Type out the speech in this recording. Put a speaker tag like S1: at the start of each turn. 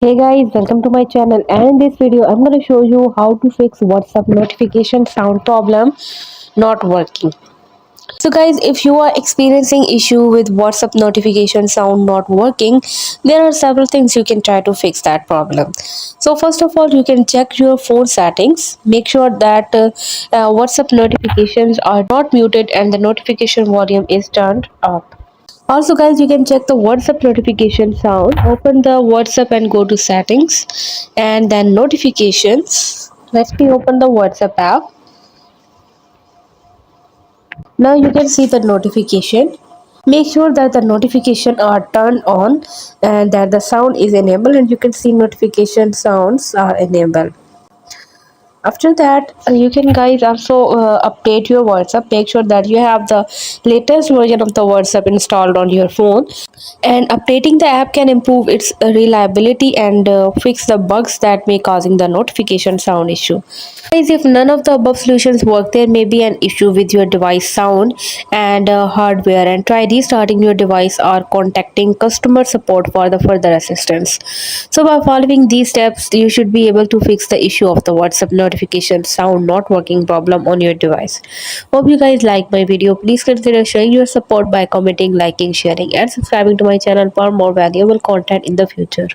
S1: Hey guys, welcome to my channel, and in this video I'm going to show you how to fix WhatsApp notification sound problem not working. So guys, if you are experiencing issue with WhatsApp notification sound not working, there are several things you can try to fix that problem. So first of all, you can check your phone settings. Make sure that WhatsApp notifications are not muted and the notification volume is turned up. Also guys, you can check the WhatsApp notification sound. Open the WhatsApp and go to settings and then notifications. Let me open the WhatsApp app. Now you can see the notification. Make sure that the notification are turned on and that the sound is enabled, and you can see notification sounds are enabled. After that, you can guys also update your WhatsApp. Make sure that you have the latest version of the WhatsApp installed on your phone, and updating the app can improve its reliability and fix the bugs that may causing the notification sound issue. Guys, if none of the above solutions work, there may be an issue with your device sound and hardware, and try restarting your device or contacting customer support for the further assistance. So by following these steps, you should be able to fix the issue of the WhatsApp notification sound not working problem on your device. Hope you guys like my video. Please consider showing your support by commenting, liking, sharing and subscribing to my channel for more valuable content in the future.